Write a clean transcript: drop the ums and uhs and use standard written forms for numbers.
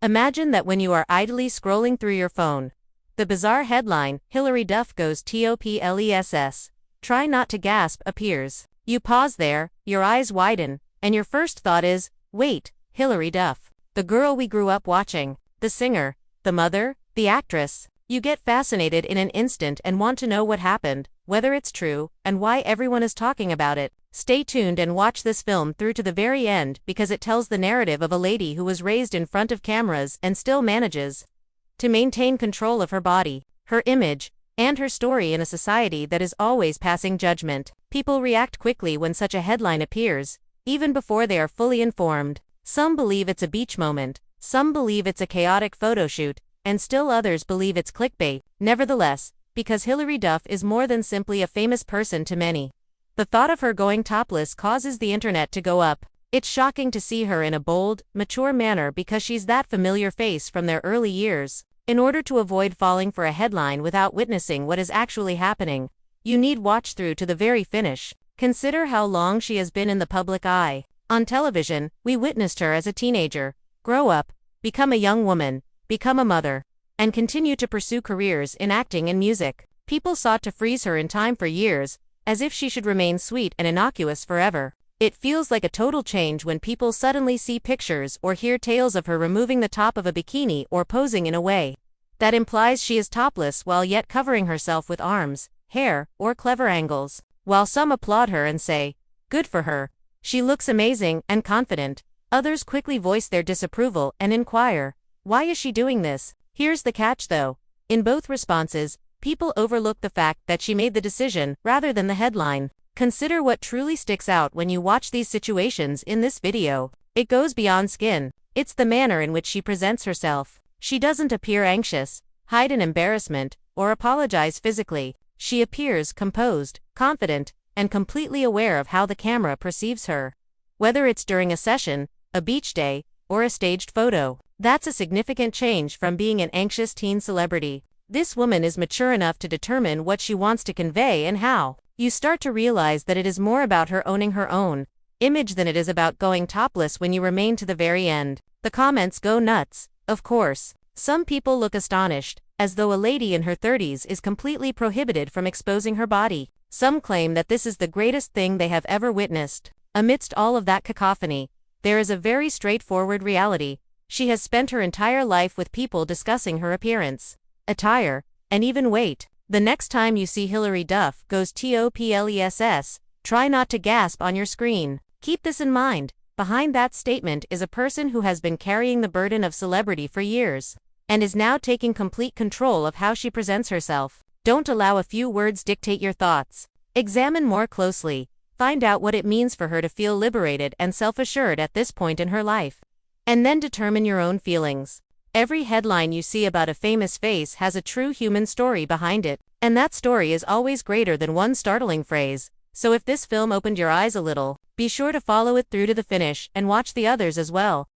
Imagine that when you are idly scrolling through your phone. The bizarre headline, Hilary Duff goes topless. Try not to gasp, appears. You pause there, your eyes widen, and your first thought is, wait, Hilary Duff. The girl we grew up watching. The singer. The mother. The actress. You get fascinated in an instant and want to know what happened, whether it's true, and why everyone is talking about it. Stay tuned and watch this film through to the very end because it tells the narrative of a lady who was raised in front of cameras and still manages to maintain control of her body, her image, and her story in a society that is always passing judgment. People react quickly when such a headline appears, even before they are fully informed. Some believe it's a beach moment, some believe it's a chaotic photoshoot, and still others believe it's clickbait. Nevertheless, because Hilary Duff is more than simply a famous person to many, the thought of her going topless causes the internet to go up. It's shocking to see her in a bold, mature manner because she's that familiar face from their early years. In order to avoid falling for a headline without witnessing what is actually happening, you need watch through to the very finish. Consider how long she has been in the public eye. On television, we witnessed her as a teenager, grow up, become a young woman, become a mother, and continue to pursue careers in acting and music. People sought to freeze her in time for years, as if she should remain sweet and innocuous forever. It feels like a total change when people suddenly see pictures or hear tales of her removing the top of a bikini or posing in a way that implies she is topless while yet covering herself with arms, hair, or clever angles. While some applaud her and say, "Good for her. She looks amazing and confident," others quickly voice their disapproval and inquire, "Why is she doing this?" Here's the catch though. In both responses, people overlook the fact that she made the decision rather than the headline. Consider what truly sticks out when you watch these situations in this video. It goes beyond skin. It's the manner in which she presents herself. She doesn't appear anxious, hide an embarrassment, or apologize physically. She appears composed, confident, and completely aware of how the camera perceives her. Whether it's during a session, a beach day, or a staged photo. That's a significant change from being an anxious teen celebrity. This woman is mature enough to determine what she wants to convey and how. You start to realize that it is more about her owning her own image than it is about going topless when you remain to the very end. The comments go nuts, of course. Some people look astonished, as though a lady in her 30s is completely prohibited from exposing her body. Some claim that this is the greatest thing they have ever witnessed. Amidst all of that cacophony, there is a very straightforward reality. She has spent her entire life with people discussing her appearance, attire, and even weight. The next time you see Hilary Duff goes topless, try not to gasp on your screen. Keep this in mind. Behind that statement is a person who has been carrying the burden of celebrity for years, and is now taking complete control of how she presents herself. Don't allow a few words dictate your thoughts. Examine more closely. Find out what it means for her to feel liberated and self-assured at this point in her life. And then determine your own feelings. Every headline you see about a famous face has a true human story behind it, and that story is always greater than one startling phrase. So if this film opened your eyes a little, be sure to follow it through to the finish and watch the others as well.